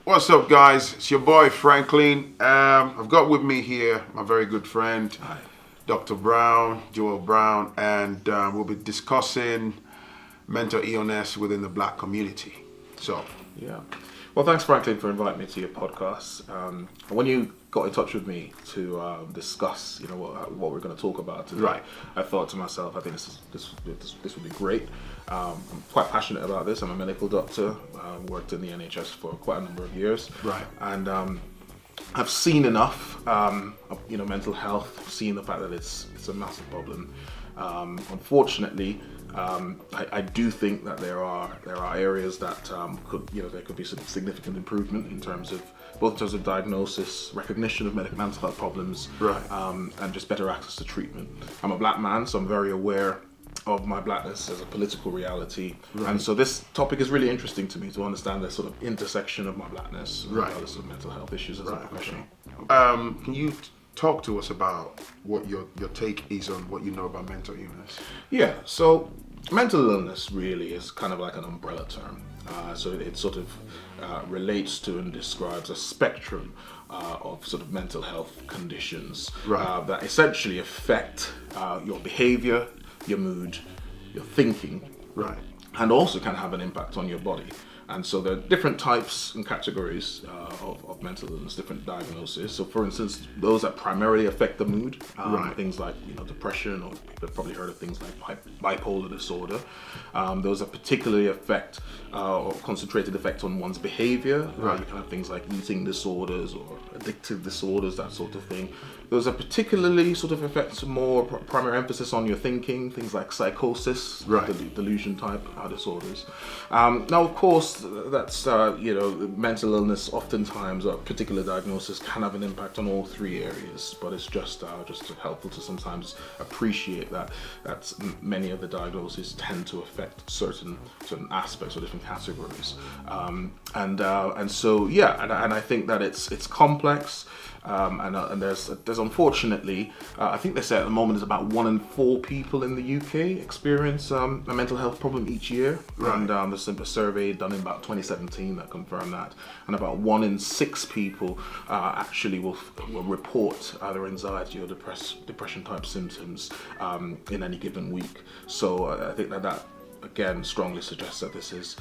What's up, guys? It's your boy Phrankleen. I've got with me here my very good friend, Hi. Dr. Brown, Joel Brown, and we'll be discussing mental illness within the Black community. So, Yeah. Well, thanks, Franklin, for inviting me to your podcast. When you got in touch with me to discuss, what we're going to talk about today, Right. I thought to myself, I think this would be great. I'm quite passionate about this. I'm a medical doctor. Worked in the NHS for quite a number of years. Right. And I've seen enough, mental health. Seen the fact that it's a massive problem. Unfortunately, I do think that there are areas that there could be some significant improvement in terms of diagnosis, recognition of mental health problems, Right. and just better access to treatment. I'm a black man, so I'm very aware of my blackness as a political reality, and so this topic is really interesting to me to understand the sort of intersection of my blackness Right. with other sort of mental health issues as a professional. Can you talk to us about what your take is on what you know about mental illness? Yeah, so mental illness really is kind of like an umbrella term. So it sort of relates to and describes a spectrum of sort of mental health conditions Right. that essentially affect your behavior, your mood, your thinking, Right. and also can have an impact on your body. And so there are different types and categories of mental illness, different diagnoses. So for instance, those that primarily affect the mood, Right. things like depression, or you've probably heard of things like bipolar disorder. Those that particularly affect or concentrated effect on one's behavior. Right. You can have things like eating disorders or addictive disorders, that sort of thing. Those are particularly sort of affect more primary emphasis on your thinking, things like psychosis, Right. delusion type disorders. Now, of course, that's mental illness. Oftentimes, a particular diagnosis can have an impact on all three areas, but it's just helpful to sometimes appreciate that many of the diagnoses tend to affect certain aspects or different categories, and I think that it's complex. And there's unfortunately, I think they say at the moment is about 1 in 4 people in the UK experience a mental health problem each year. Right. And there's a survey done in about 2017 that confirmed that. And about 1 in 6 people actually will report either anxiety or depression type symptoms in any given week. So I think that again strongly suggests that this is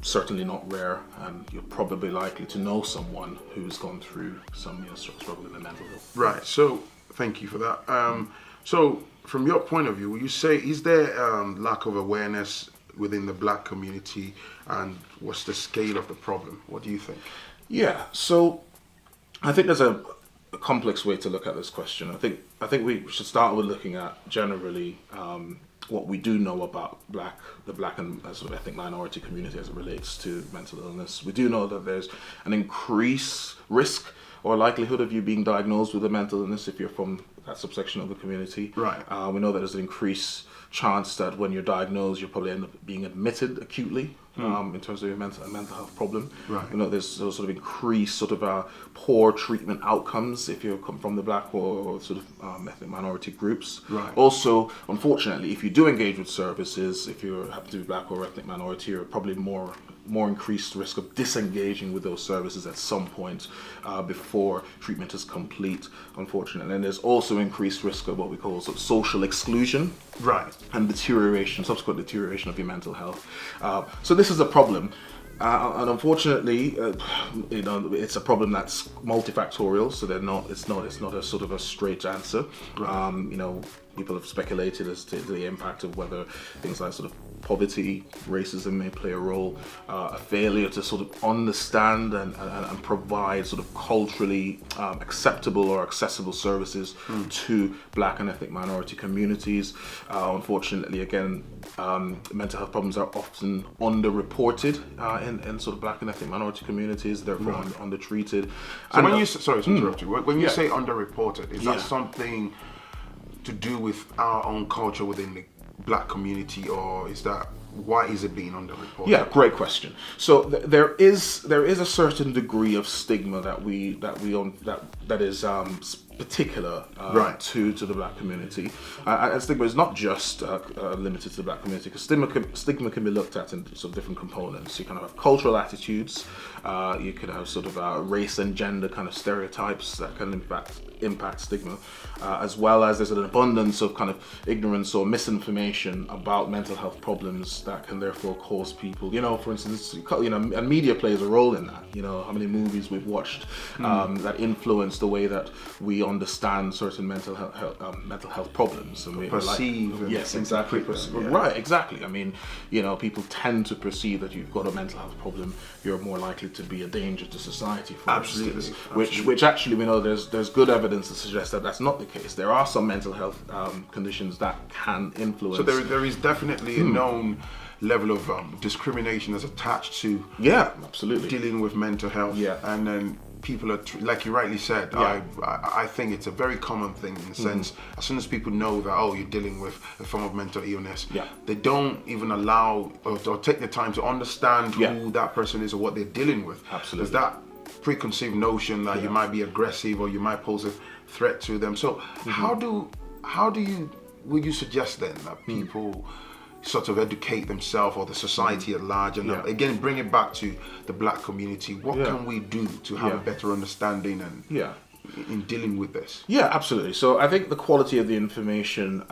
certainly not rare, and you're probably likely to know someone who's gone through some struggle in their mental health. Right. So, thank you for that. So, from your point of view, would you say is there lack of awareness within the Black community, and what's the scale of the problem? What do you think? Yeah. So I think there's a complex way to look at this question. I think we should start with looking at generally what we do know about the black and sort of ethnic minority community as it relates to mental illness. We do know that there's an increased risk or likelihood of you being diagnosed with a mental illness if you're from that subsection of the community. Right. We know that there's an increased chance that when you're diagnosed, you'll probably end up being admitted acutely in terms of your mental health problem. Right. There's those sort of increased sort of poor treatment outcomes if you come from the black or sort of ethnic minority groups. Right. Also, unfortunately, if you do engage with services, if you happen to be black or ethnic minority, you're probably more increased risk of disengaging with those services at some point before treatment is complete, unfortunately. And there's also increased risk of what we call sort of social exclusion. Right. And subsequent deterioration of your mental health. So this is a problem. And unfortunately, it's a problem that's multifactorial. So it's not a sort of a straight answer. Right. People have speculated as to the impact of whether things like sort of poverty, racism may play a role, a failure to sort of understand and provide sort of culturally acceptable or accessible services to black and ethnic minority communities. Unfortunately, again, mental health problems are often underreported in sort of black and ethnic minority communities, therefore undertreated. So And, when you sorry to interrupt you. When you Yeah. say underreported, is that Yeah. something to do with our own culture within the Black community, or is that why is it being underreported? Yeah, great question. So there is a certain degree of stigma that is particular Right. to the black community. And stigma is not just limited to the black community, because stigma can be looked at in sort of different components. You kind of have cultural attitudes, you can have sort of race and gender kind of stereotypes that can impact stigma, as well as there's an abundance of kind of ignorance or misinformation about mental health problems that can therefore cause people, for instance, and media plays a role in that. How many movies we've watched that influence the way that we understand certain mental health problems, and we perceive. Yes, exactly. Right, exactly. I mean, people tend to perceive that you've got a mental health problem, you're more likely to be a danger to society, for instance. Which actually we know there's good evidence to suggest that that's not the case. There are some mental health conditions that can influence. So there is definitely a known level of discrimination that's attached to absolutely dealing with mental health. And then people are like you rightly said. I think it's a very common thing in the sense, as soon as people know that you're dealing with a form of mental illness, they don't even allow or take the time to understand who that person is or what they're dealing with. Absolutely. There's that preconceived notion that you might be aggressive or you might pose a threat to them. So would you suggest then that people sort of educate themselves or the society at large, and again bring it back to the black community? What can we do to have a better understanding and in dealing with this? Yeah, absolutely. So I think the quality of the information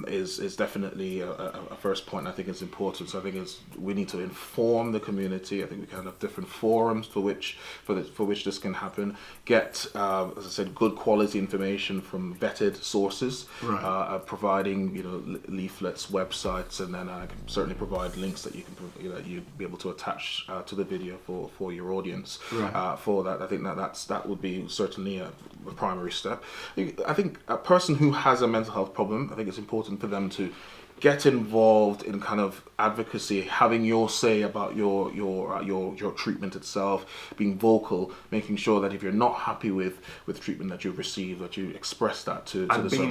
is definitely a first point. I think it's important. So I think we need to inform the community. I think we can have different forums for which this can happen. Get, as I said, good quality information from vetted sources, providing leaflets, websites, and then I can certainly provide links that you'd be able to attach to the video for your audience. For that, I think that would be certainly a primary step. I think a person who has a mental health problem, I think it's important for them to get involved in kind of advocacy, having your say about your treatment itself, being vocal, making sure that if you're not happy with treatment that you've received, that you express that to the service provider.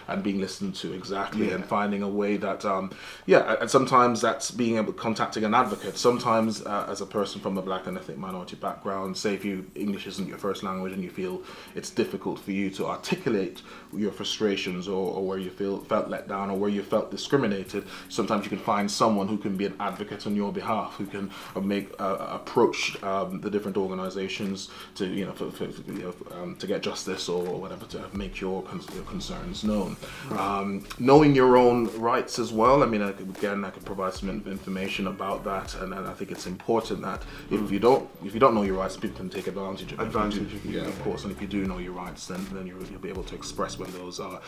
And being listened to, exactly, and finding a way that and sometimes that's being able to contacting an advocate. Sometimes as a person from a black and ethnic minority background, say if English isn't your first language and you feel it's difficult for you to articulate your frustrations or where you felt let down or where you felt discriminated, sometimes you can find someone who can be an advocate on your behalf, who can approach the different organizations to to get justice or whatever, to make your concerns known. Knowing your own rights as well. I mean, I could provide some information about that, and I think it's important that if you don't know your rights, people can take advantage of it. Of course. And if you do know your rights, then you'll be able to express when those are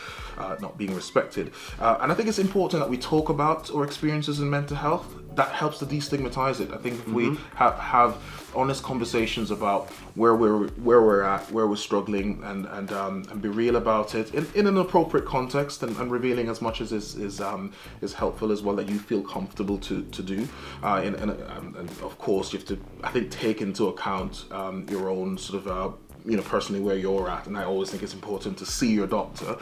not being respected. And I think it's important that we talk about our experiences in mental health. That helps to destigmatize it. I think if we have honest conversations about where we're at, where we're struggling, and be real about it in an appropriate context, and revealing as much as is helpful as well, that you feel comfortable to do. And of course, you have to, I think, take into account your own sort of personally where you're at. And I always think it's important to see your doctor,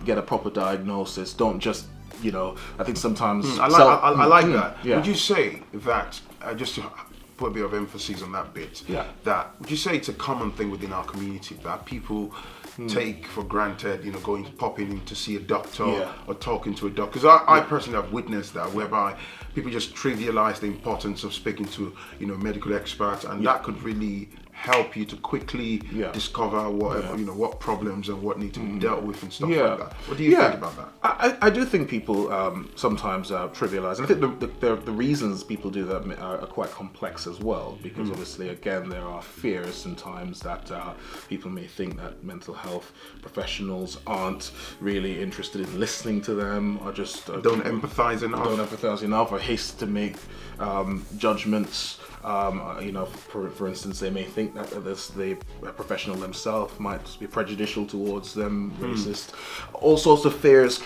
get a proper diagnosis. Don't just, I think sometimes I like that. Would you say that, just to put a bit of emphasis on that bit, that would you say it's a common thing within our community that people take for granted, popping in to see a doctor or talking to a doctor? Because I personally have witnessed that, whereby people just trivialize the importance of speaking to medical experts, and that could really help you to quickly discover what problems and what need to be dealt with and stuff like that. What do you think about that? I do think people sometimes trivialize, and I think the reasons people do that are quite complex as well, because obviously, again, there are fears sometimes that people may think that mental health professionals aren't really interested in listening to them, or just don't empathize enough, or haste to make judgments. For instance, they may think that the professional themselves might be prejudicial towards them, racist. All sorts of fears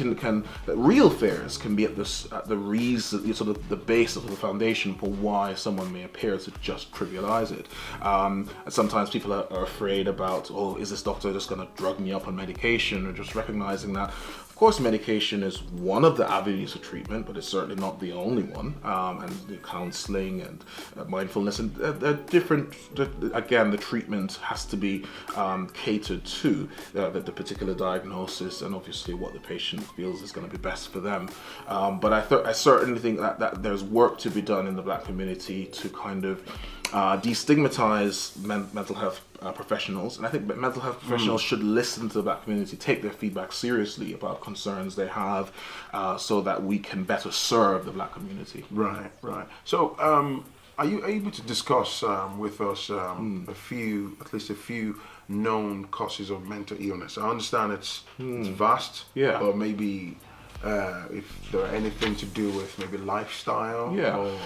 real fears can be at the reason, sort of the base of the foundation for why someone may appear to just trivialize it. And sometimes people are afraid about, is this doctor just going to drug me up on medication, or just recognizing that. Of course, medication is one of the avenues of treatment, but it's certainly not the only one. And the counseling and mindfulness and different. Again, the treatment has to be catered to the particular diagnosis and obviously what the patient feels is going to be best for them. But I certainly think that there's work to be done in the Black community to kind of destigmatize mental health professionals, and I think mental health professionals should listen to the Black community, take their feedback seriously about concerns they have, so that we can better serve the Black community. Right. So, are you able to discuss with us at least a few known causes of mental illness? I understand it's vast, Yeah. but maybe if there are anything to do with maybe lifestyle, or...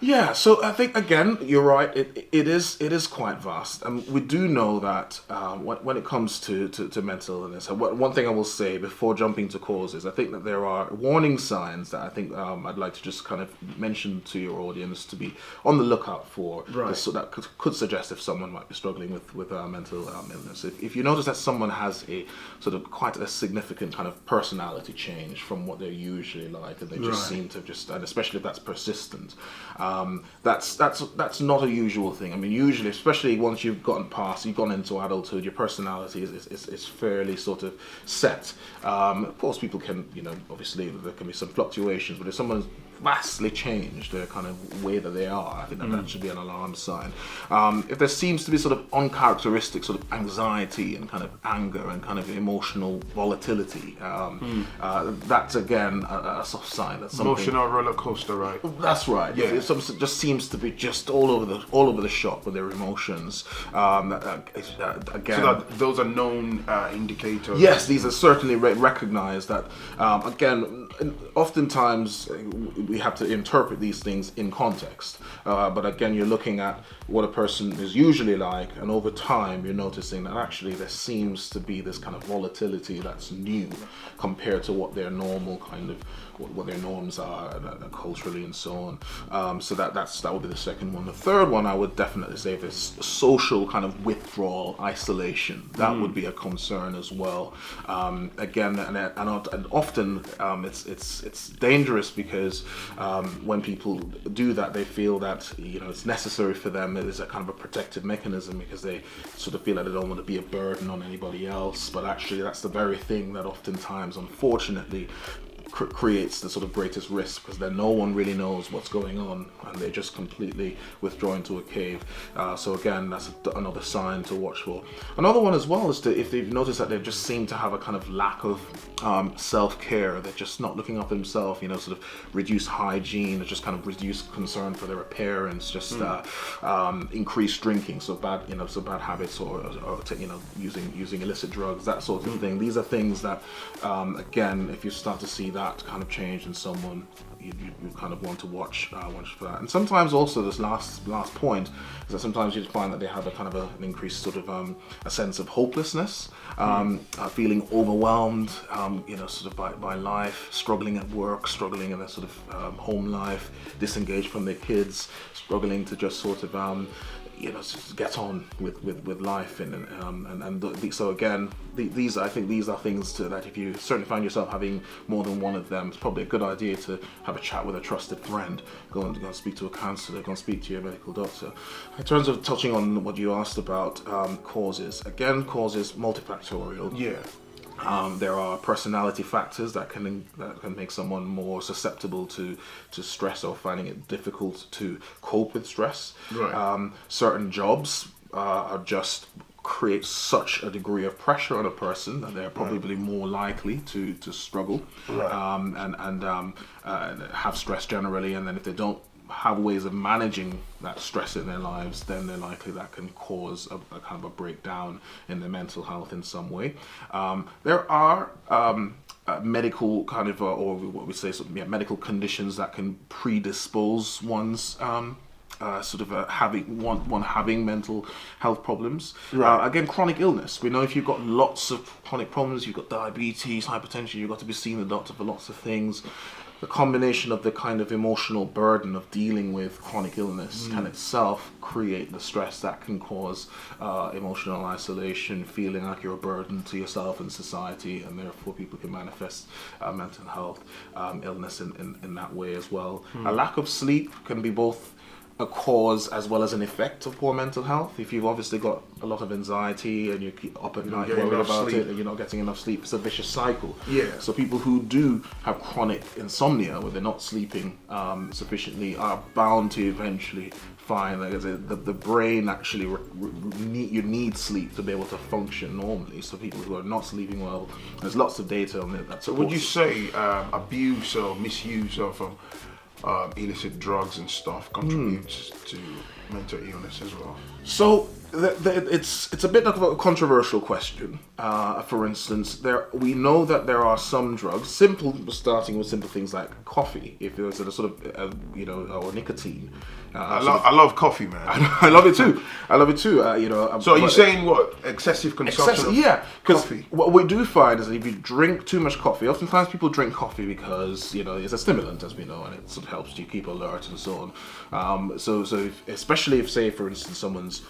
Yeah, so I think again you're right. It is quite vast, and we do know that when it comes to mental illness. One thing I will say before jumping to causes, I think that there are warning signs that I think I'd like to just kind of mention to your audience to be on the lookout for. Right. So that could suggest if someone might be struggling with mental illness. If you notice that someone has a sort of quite a significant kind of personality change from what they're usually like, and they just seem to and especially if that's persistent. That's not a usual thing. I mean, usually, especially once you've gone into adulthood, your personality is fairly sort of set. Of course, people can, obviously there can be some fluctuations, but if someone's vastly changed their kind of way that they are, I think that should be an alarm sign. If there seems to be sort of uncharacteristic sort of anxiety and kind of anger and kind of emotional volatility, that's again a soft sign. That's emotional roller coaster, right? That's right. Yeah. It just seems to be just all over the shop with their emotions. Again, So that those are known indicators. yes, these are certainly recognized. That again, oftentimes we have to interpret these things in context. But again, you're looking at what a person is usually like, and over time you're noticing that actually there seems to be this kind of volatility that's new compared to what their normal kind of what their norms are culturally and so on. So that would be the second one. The third one I would definitely say is social kind of withdrawal, isolation. That would be a concern as well. Again, and often it's dangerous because when people do that, they feel that it's necessary for them. It is a kind of a protective mechanism because they sort of feel that they don't want to be a burden on anybody else. But actually, that's the very thing that oftentimes, unfortunately, creates the sort of greatest risk, because then no one really knows what's going on and they just completely withdraw into a cave. So again, that's another sign to watch for. Another one as well is if they've noticed that they just seem to have a kind of lack of self-care. They're just not looking after themselves, sort of reduced hygiene, or just kind of reduced concern for their appearance, just increased drinking, so bad habits, or using illicit drugs, that sort of thing. These are things that again, if you start to see that kind of change in someone, you kind of want to watch for that. And sometimes also this last point is that sometimes you find that they have a kind of an increased sort of a sense of hopelessness, feeling overwhelmed, sort of by life, struggling at work, struggling in their sort of home life, disengaged from their kids, struggling to just sort of get on with life, so again, these I think these are things that if you certainly find yourself having more than one of them, it's probably a good idea to have a chat with a trusted friend. Go and speak to a counsellor. Go and speak to your medical doctor. In terms of touching on what you asked about causes, causes multifactorial. Yeah. There are personality factors that can make someone more susceptible to stress or finding it difficult to cope with stress. Right. Certain jobs are just create such a degree of pressure on a person that they're probably more likely to struggle, and have stress generally. And then if they don't have ways of managing that stress in their lives, then they're likely that can cause a kind of a breakdown in their mental health in some way. There are medical kind of, or what we say, medical conditions that can predispose one's having mental health problems. Right. Again, chronic illness. We know if you've got lots of chronic problems, you've got diabetes, hypertension, you've got to be seeing the doctor for lots of things. the combination of the kind of emotional burden of dealing with chronic illness can itself create the stress that can cause emotional isolation, feeling like you're a burden to yourself and society, and therefore people can manifest mental health illness in that way as well. A lack of sleep can be both a cause as well as an effect of poor mental health. If you've obviously got a lot of anxiety and you keep up at night worried about it and you're not getting enough sleep, it's a vicious cycle. Yeah. So people who do have chronic insomnia, where they're not sleeping sufficiently, are bound to eventually find that the brain actually you need sleep to be able to function normally. So people who are not sleeping well, there's lots of data on it that supports. So would you say abuse or misuse of illicit drugs and stuff contributes to mental illness as well? So it's a bit of a controversial question. For instance, we know that there are some drugs, starting with simple things like coffee, if there's a sort of or nicotine. I love coffee, man. I love it too. So are you saying what? Excessive consumption of because coffee? What we do find is that if you drink too much coffee, oftentimes people drink coffee because it's a stimulant, as we know, and it sort of helps you keep alert and so on. So especially if, say, for instance, someone's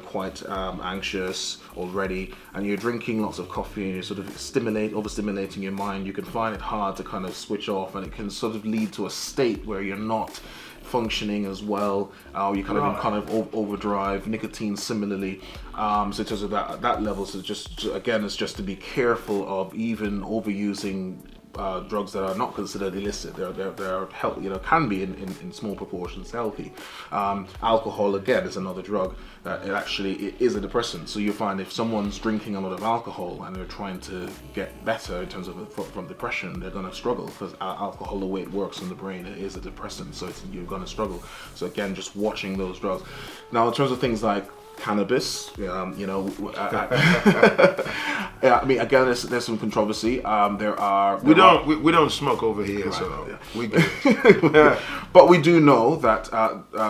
quite anxious already, and you're drinking lots of coffee and you're sort of overstimulating your mind, you can find it hard to kind of switch off, and it can sort of lead to a state where you're not functioning as well. You kind of overdrive. Nicotine similarly. So in terms of that level, so it's just to be careful of even overusing drugs that are not considered illicit. They're can be in small proportions healthy. Alcohol again is another drug that it is a depressant. So you find if someone's drinking a lot of alcohol and they're trying to get better in terms of from depression, they're going to struggle, because alcohol, the way it works in the brain, it is a depressant. So you're going to struggle. So again, just watching those drugs. Now in terms of things like cannabis, I mean, again, there's some controversy. We don't smoke over here, right, so we good. But we do know that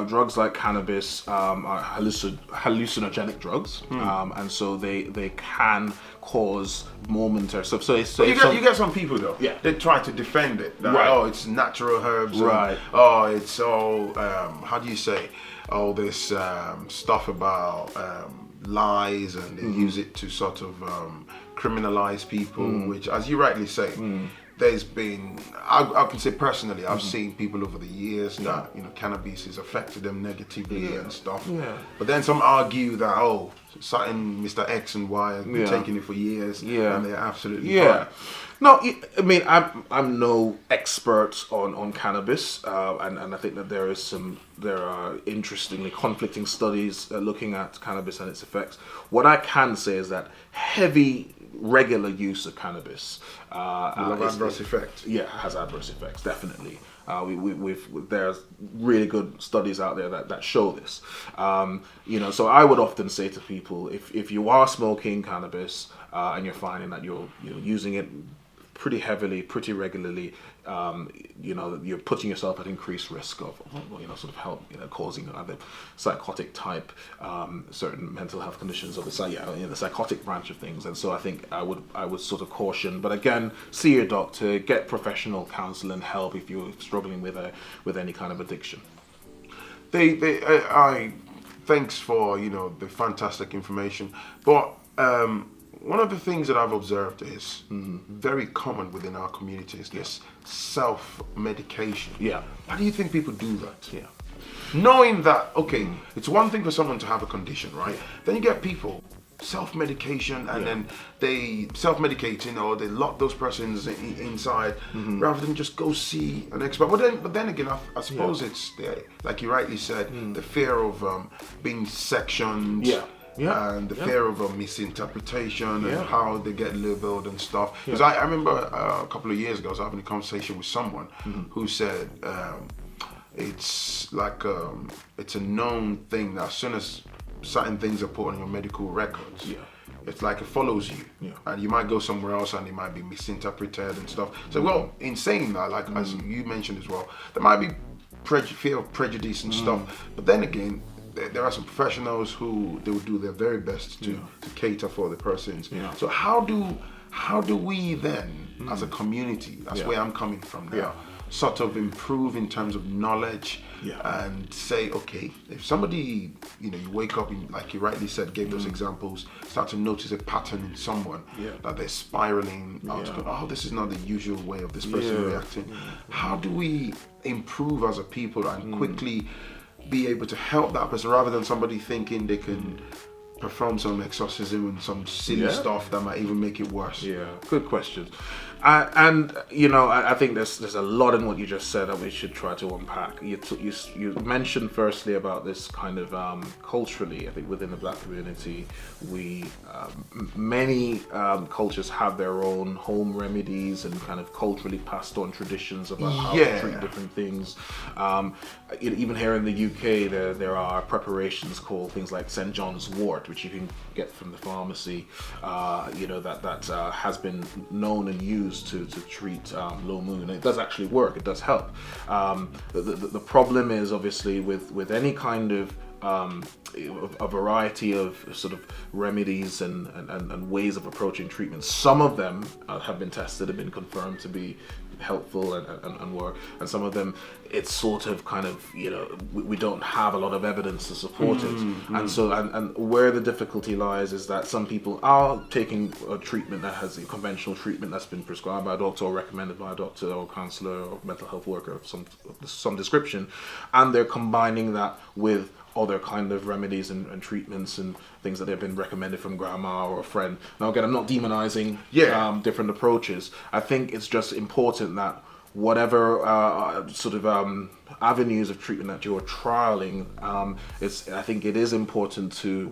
drugs like cannabis are hallucinogenic drugs, and so they can cause momentary. So you get some people though. Yeah. They try to defend it. Like, right. Oh, it's natural herbs. Right. And, it's all how do you say? All this stuff about lies, and they use it to sort of criminalize people, which, as you rightly say, there's been, I can say personally, I've seen people over the years that cannabis has affected them negatively and stuff. Yeah. But then some argue that certain Mr. X and Y have been taking it for years, and they're absolutely fine. No, I mean, I'm no expert on cannabis, and I think that there are interestingly conflicting studies looking at cannabis and its effects. What I can say is that heavy, regular use of cannabis has adverse effects. Yeah, has adverse effects, definitely. There's really good studies out there that show this. So I would often say to people, if you are smoking cannabis and you're finding that you're using it pretty heavily, pretty regularly, you're putting yourself at increased risk of sort of help causing either psychotic type certain mental health conditions, or the psychotic branch of things. And so I think I would sort of caution, but again, see your doctor, get professional counsel and help if you're struggling with any kind of addiction. Thanks for the fantastic information, but one of the things that I've observed is very common within our community is this self-medication. Yeah. Why do you think people do that? Yeah. Knowing that, it's one thing for someone to have a condition, right? Then you get people self-medication, and then they self-medicating, or they lock those persons inside rather than just go see an expert. But then again, I suppose it's like you rightly said, the fear of being sectioned. Yeah. And the fear of a misinterpretation and how they get labeled and stuff. Because I remember a couple of years ago, I was having a conversation with someone who said it's like it's a known thing that as soon as certain things are put on your medical records, it's like it follows you, and you might go somewhere else and it might be misinterpreted and stuff. So, in saying that, like as you mentioned as well, there might be fear of prejudice and stuff. But then again, there are some professionals who they will do their very best to cater for the persons. So how do how do we then, as a community, that's where I'm coming from now, sort of improve in terms of knowledge and say, okay, if somebody, you wake up and, like you rightly said, gave those examples, start to notice a pattern in someone that they're spiraling out of, oh, this is not the usual way of this person reacting. How do we improve as a people and quickly be able to help that person rather than somebody thinking they can perform some exorcism and some silly stuff that might even make it worse? Yeah, good question. I think there's a lot in what you just said that we should try to unpack. You mentioned firstly about this kind of culturally, I think within the Black community, we many cultures have their own home remedies and kind of culturally passed on traditions about how to treat different things. Even here in the UK, there are preparations called things like St. John's wort, which you can get from the pharmacy. That has been known and used to treat low moon. And it does actually work. It does help. The problem is obviously with any kind of a variety of sort of remedies and ways of approaching treatment. Some of them have been tested, have been confirmed to be helpful and work, and some of them it's sort of kind of we don't have a lot of evidence to support it, and so where the difficulty lies is that some people are taking a treatment that has a conventional treatment that's been prescribed by a doctor or recommended by a doctor or counselor or mental health worker of some description, and they're combining that with other kind of remedies and treatments and things that have been recommended from grandma or a friend. Now again, I'm not demonizing different approaches. I think it's just important that whatever avenues of treatment that you're trialing, I think it is important to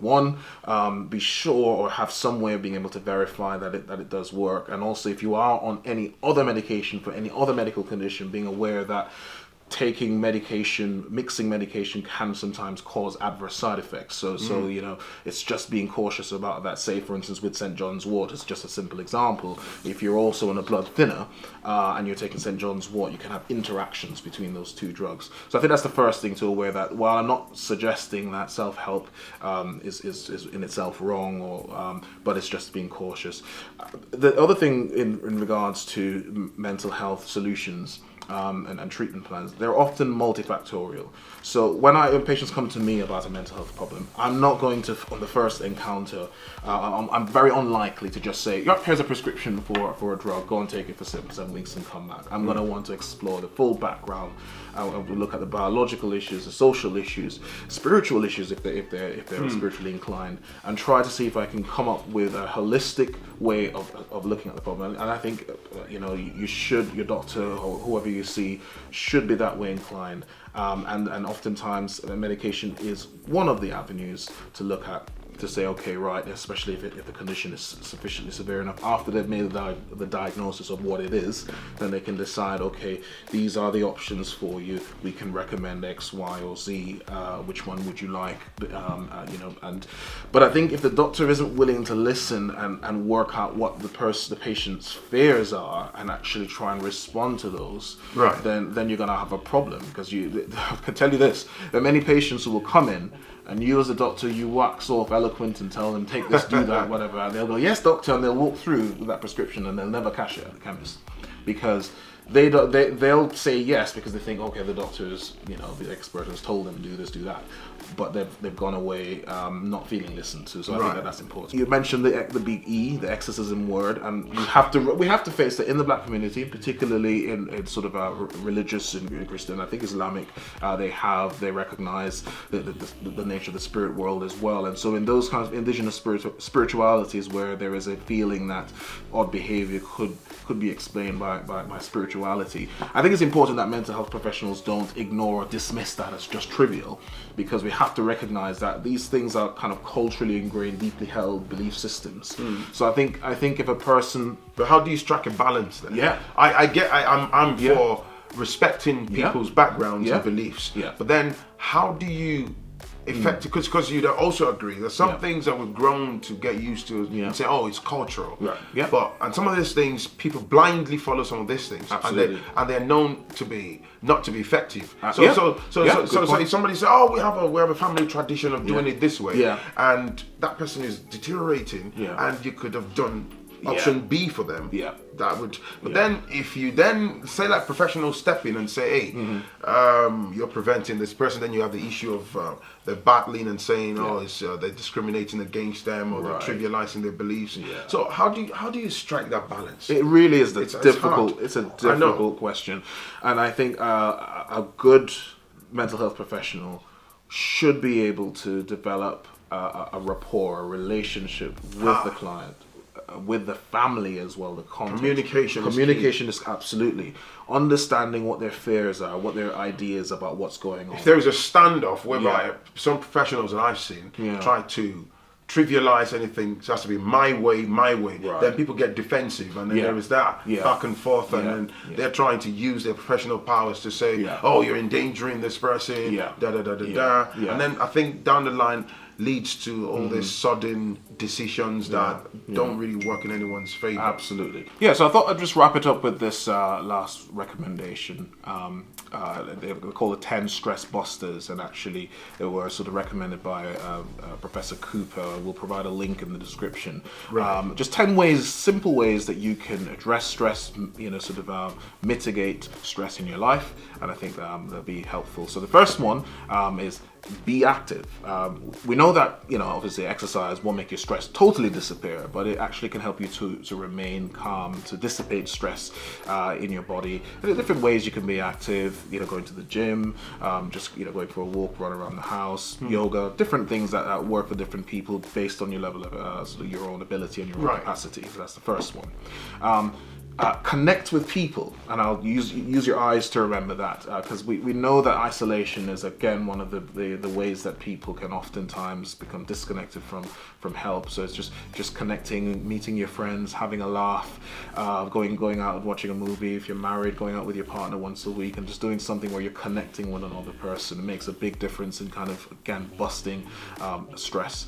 be sure or have some way of being able to verify that it does work, and also if you are on any other medication for any other medical condition, being aware that taking medication, mixing medication can sometimes cause adverse side effects. So it's just being cautious about that. Say, for instance, with St. John's wort, it's just a simple example. If you're also on a blood thinner and you're taking St. John's wort, you can have interactions between those two drugs. So I think that's the first thing to aware that while I'm not suggesting that self-help is in itself wrong, but it's just being cautious. The other thing in regards to mental health solutions and treatment plans, they're often multifactorial. So when patients come to me about a mental health problem, I'm not going to, on the first encounter, I'm very unlikely to just say, yep, here's a prescription for a drug, go and take it for 7 weeks and come back. I'm going to want to explore the full background. We'll look at the biological issues, the social issues, spiritual issues if they're spiritually inclined, and try to see if I can come up with a holistic way of looking at the problem. And I think your doctor or whoever you see should be that way inclined. And oftentimes medication is one of the avenues to look at, to say, okay, right, especially if the condition is sufficiently severe enough, after they've made the diagnosis of what it is, then they can decide, okay, these are the options for you. We can recommend X, Y, or Z. Which one would you like? But I think if the doctor isn't willing to listen and work out what the patient's fears are and actually try and respond to those, right, then you're going to have a problem, because I can tell you this: there are many patients who will come in, and you as a doctor, you wax off eloquent and tell them, take this, do that, whatever. And they'll go, yes, doctor, and they'll walk through with that prescription and they'll never cash it at the chemist. Because they'll say yes because they think, okay, the doctor's, the expert has told them do this, do that. But they've gone away not feeling listened to. So I think that's important. You mentioned the big E, the exorcism word, and we have to face that in the Black community, particularly in sort of religious and Christian, I think Islamic, they recognize the nature of the spirit world as well. And so in those kinds of indigenous spiritualities where there is a feeling that odd behavior could be explained by spirituality, I think it's important that mental health professionals don't ignore or dismiss that as just trivial, because we have to recognize that these things are kind of culturally ingrained, deeply held belief systems. So I think if a person, but how do you strike a balance then? Yeah, I'm for respecting people's backgrounds and beliefs. Yeah. But then how do you effective, because you'd also agree there's some things that we've grown to get used to and say, oh, it's cultural. Right. Yeah. And some of these things, people blindly follow some of these things. Absolutely. And they're known to be not to be effective. So if somebody says, oh, we have a family tradition of doing it this way, and that person is deteriorating, and you could have done option B for them. Yeah. That would, but then if you then say like professionals step in and say, hey, you're preventing this person, then you have the issue of they're battling and saying, oh, it's, they're discriminating against them, or they're trivializing their beliefs. Yeah. So how do you strike that balance? It really is difficult. It's a difficult question, and I think a good mental health professional should be able to develop a rapport, a relationship with the client, with the family as well. The context. Communication is absolutely understanding what their fears are, what their ideas about what's going on. If there is a standoff whereby some professionals that I've seen try to trivialize anything, it has to be my way, then people get defensive, and then there is that back and forth, and then they're trying to use their professional powers to say, oh, you're endangering this person, and then I think down the line leads to all these sudden decisions that don't really work in anyone's favor. Absolutely. Yeah, so I thought I'd just wrap it up with this last recommendation. They call it 10 stress busters, and actually they were sort of recommended by Professor Cooper. We'll provide a link in the description. Just 10 ways, simple ways that you can address stress, mitigate stress in your life, and I think they'll be helpful. So the first one is be active. We know that, obviously exercise won't make your stress totally disappear, but it actually can help you to remain calm, to dissipate stress in your body. There are different ways you can be active, going to the gym, just going for a walk, run around the house, yoga, different things that work for different people based on your level of sort of your own ability and your own capacity. So that's the first one. Connect with people, and I'll use your eyes to remember that, because we know that isolation is again one of the ways that people can oftentimes become disconnected from help. So it's just connecting, meeting your friends, having a laugh, going out and watching a movie. If you're married, going out with your partner once a week and just doing something where you're connecting with another person. It makes a big difference in kind of, again, busting stress.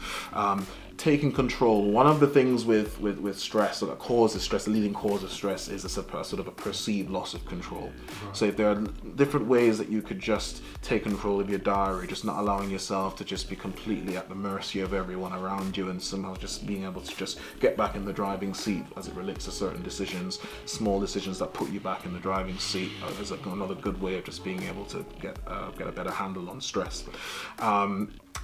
Taking control. One of the things with stress, or that causes stress, the leading cause of stress, is a sort of a perceived loss of control. So if there are different ways that you could just take control of your diary, just not allowing yourself to just be completely at the mercy of everyone around you, and somehow just being able to just get back in the driving seat as it relates to certain decisions, small decisions that put you back in the driving seat, is another good way of just being able to get a better handle on stress.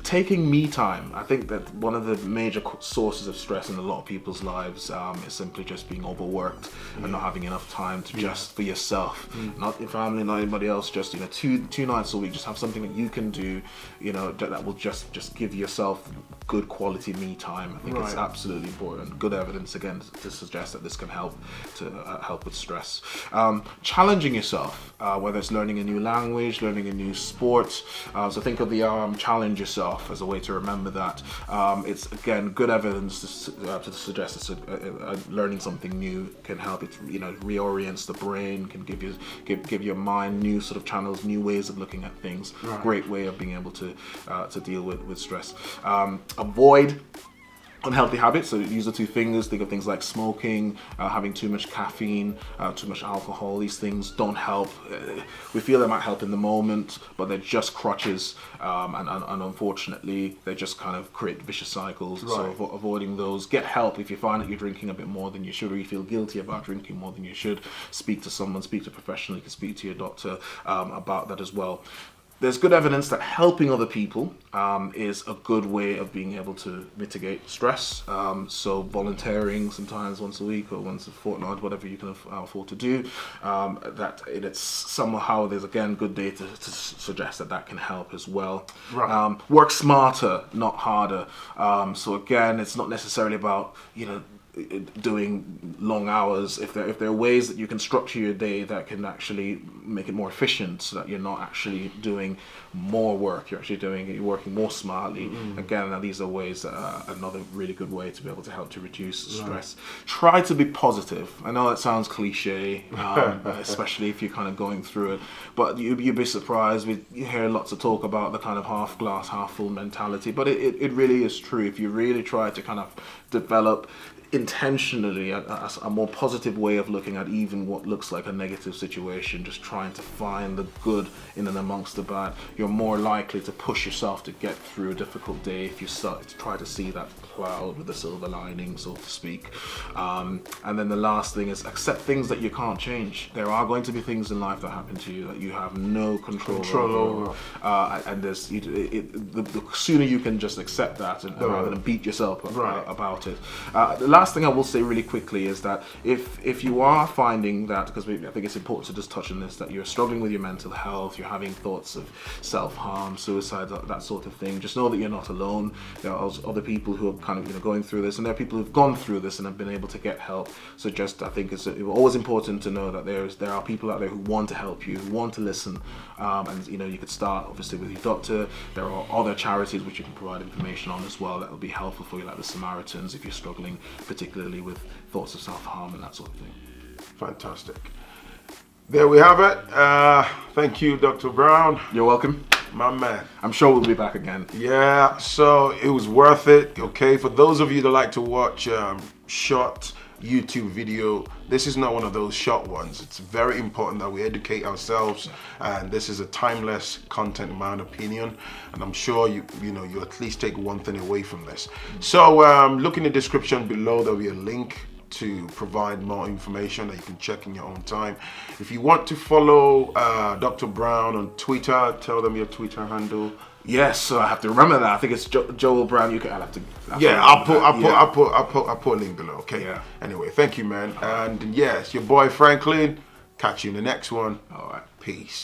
Taking me time. I think that one of the major sources of stress in a lot of people's lives is simply just being overworked and not having enough time to just for yourself, not your family, not anybody else. Just two nights a week, just have something that you can do, that will just give yourself good quality me time. I think it's absolutely important. Good evidence again to suggest that this can help with stress. Challenging yourself, whether it's learning a new language, learning a new sport. So think of the challenge yourself as a way to remember that. It's again good evidence to suggest that learning something new can help. It reorients the brain, can give your mind new sort of channels, new ways of looking at things. Great way of being able to deal with stress. Avoid unhealthy habits. So use the two fingers. Think of things like smoking, having too much caffeine, too much alcohol. These things don't help. We feel they might help in the moment, but they're just crutches, and unfortunately they just kind of create vicious cycles. So avoiding those. Get help if you find that you're drinking a bit more than you should, or you feel guilty about drinking more than you should. Speak to someone, speak to a professional. You can speak to your doctor about that as well. There's good evidence that helping other people is a good way of being able to mitigate stress. So volunteering sometimes once a week or once a fortnight, whatever you can afford to do, it's somehow there's again good data to suggest that can help as well. Work smarter, not harder. So again, it's not necessarily about doing long hours. If there are ways that you can structure your day that can actually make it more efficient, so that you're not actually doing more work, you're working more smartly. Again, these are ways that are another really good way to be able to help to reduce stress. Try to be positive. I know that sounds cliche, especially if you're kind of going through it, but you'd be surprised. You hear lots of talk about the kind of half glass, half full mentality, but it really is true. If you really try to kind of develop intentionally a more positive way of looking at even what looks like a negative situation, just trying to find the good in and amongst the bad, you're more likely to push yourself to get through a difficult day if you start to try to see that cloud with the silver lining, so to speak. And then the last thing is accept things that you can't change. There are going to be things in life that happen to you that you have no control over. And there's the sooner you can just accept that and rather than beat yourself up about it. The last thing I will say really quickly is that if you are finding that, because I think it's important to just touch on this, that you're struggling with your mental health, you're having thoughts of self-harm, suicide, that sort of thing, just know that you're not alone. There are other people who are kind of going through this, and there are people who've gone through this and have been able to get help. So just I think it's always important to know that there are people out there who want to help you, who want to listen, and you could start obviously with your doctor. There are other charities which you can provide information on as well that will be helpful for you, like the Samaritans, if you're struggling particularly with thoughts of self-harm and that sort of thing. Fantastic. There we have it. Thank you, Dr. Brown. You're welcome. My man. I'm sure we'll be back again. Yeah, so it was worth it. Okay, for those of you that like to watch short YouTube video, this is not one of those short ones. It's very important that we educate ourselves, and this is a timeless content in my own opinion, and I'm sure you at least take one thing away from this. So look in the description below, there'll be a link to provide more information that you can check in your own time. If you want to follow Dr. Brown on Twitter, tell them your Twitter handle. Yes, so I have to remember that. I think it's Joel Brown. I'll put a link below. Okay. Yeah. Anyway, thank you, man. And yes, your boy Phrankleen. Catch you in the next one. All right. Peace.